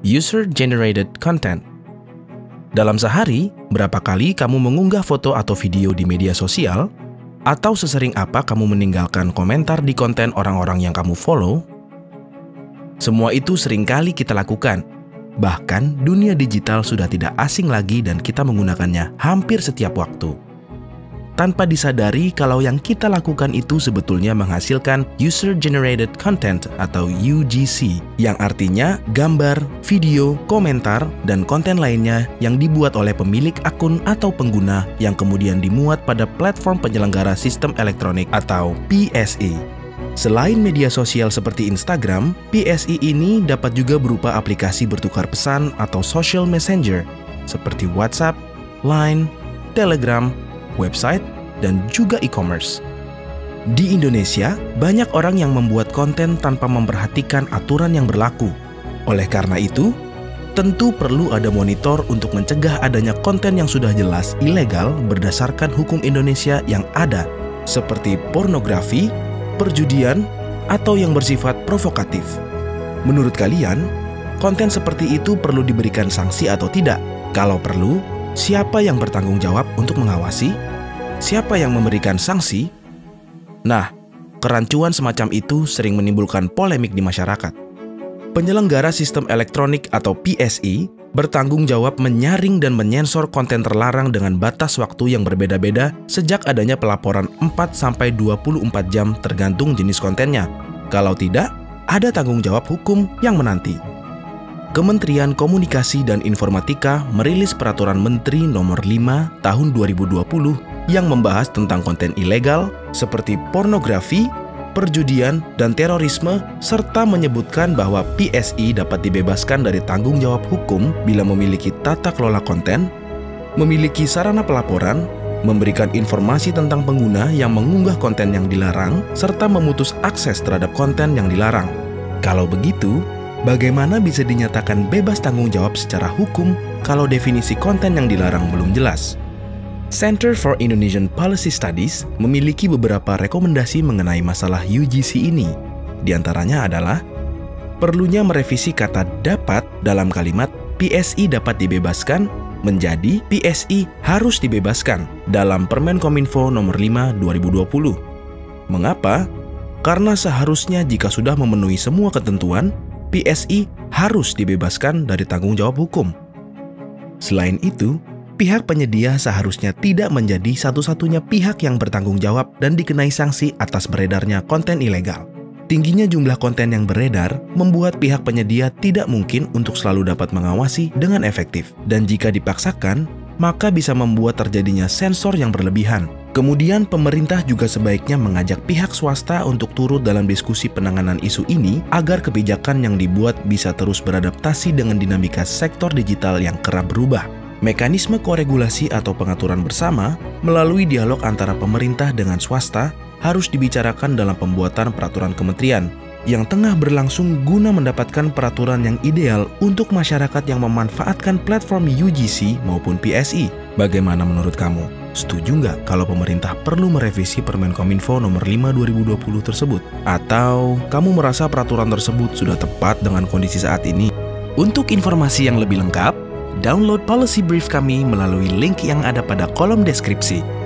User-generated content. Dalam sehari, berapa kali kamu mengunggah foto atau video di media sosial? Atau sesering apa kamu meninggalkan komentar di konten orang-orang yang kamu follow? Semua itu seringkali kita lakukan. Bahkan, dunia digital sudah tidak asing lagi dan kita menggunakannya hampir setiap waktu. Tanpa disadari kalau yang kita lakukan itu sebetulnya menghasilkan User-Generated Content atau UGC, yang artinya gambar, video, komentar, dan konten lainnya yang dibuat oleh pemilik akun atau pengguna yang kemudian dimuat pada platform penyelenggara sistem elektronik atau PSE. Selain media sosial seperti Instagram, PSE ini dapat juga berupa aplikasi bertukar pesan atau social messenger seperti WhatsApp, Line, Telegram, website, dan juga e-commerce. Di Indonesia, banyak orang yang membuat konten tanpa memperhatikan aturan yang berlaku. Oleh karena itu, tentu perlu ada monitor untuk mencegah adanya konten yang sudah jelas ilegal berdasarkan hukum Indonesia yang ada, seperti pornografi, perjudian, atau yang bersifat provokatif. Menurut kalian, konten seperti itu perlu diberikan sanksi atau tidak? Kalau perlu, siapa yang bertanggung jawab untuk mengawasi? Siapa yang memberikan sanksi? Nah, kerancuan semacam itu sering menimbulkan polemik di masyarakat. Penyelenggara sistem elektronik atau PSE bertanggung jawab menyaring dan menyensor konten terlarang dengan batas waktu yang berbeda-beda sejak adanya pelaporan 4-24 jam tergantung jenis kontennya. Kalau tidak, ada tanggung jawab hukum yang menanti. Kementerian Komunikasi dan Informatika merilis Peraturan Menteri Nomor 5 Tahun 2020 yang membahas tentang konten ilegal seperti pornografi, perjudian, dan terorisme, serta menyebutkan bahwa PSE dapat dibebaskan dari tanggung jawab hukum bila memiliki tata kelola konten, memiliki sarana pelaporan, memberikan informasi tentang pengguna yang mengunggah konten yang dilarang, serta memutus akses terhadap konten yang dilarang. Kalau begitu, bagaimana bisa dinyatakan bebas tanggung jawab secara hukum kalau definisi konten yang dilarang belum jelas? Center for Indonesian Policy Studies memiliki beberapa rekomendasi mengenai masalah UGC ini. Di antaranya adalah perlunya merevisi kata dapat dalam kalimat PSE dapat dibebaskan menjadi PSE harus dibebaskan dalam Permen Kominfo Nomor 5 2020. Mengapa? Karena seharusnya jika sudah memenuhi semua ketentuan, PSE harus dibebaskan dari tanggung jawab hukum. Selain itu, pihak penyedia seharusnya tidak menjadi satu-satunya pihak yang bertanggung jawab dan dikenai sanksi atas beredarnya konten ilegal. Tingginya jumlah konten yang beredar membuat pihak penyedia tidak mungkin untuk selalu dapat mengawasi dengan efektif. Dan jika dipaksakan, maka bisa membuat terjadinya sensor yang berlebihan. Kemudian pemerintah juga sebaiknya mengajak pihak swasta untuk turut dalam diskusi penanganan isu ini agar kebijakan yang dibuat bisa terus beradaptasi dengan dinamika sektor digital yang kerap berubah. Mekanisme koregulasi atau pengaturan bersama melalui dialog antara pemerintah dengan swasta harus dibicarakan dalam pembuatan peraturan kementerian yang tengah berlangsung guna mendapatkan peraturan yang ideal untuk masyarakat yang memanfaatkan platform UGC maupun PSE. Bagaimana menurut kamu? Setuju nggak kalau pemerintah perlu merevisi Permen Kominfo Nomor 5 2020 tersebut? Atau kamu merasa peraturan tersebut sudah tepat dengan kondisi saat ini? Untuk informasi yang lebih lengkap, download policy brief kami melalui link yang ada pada kolom deskripsi.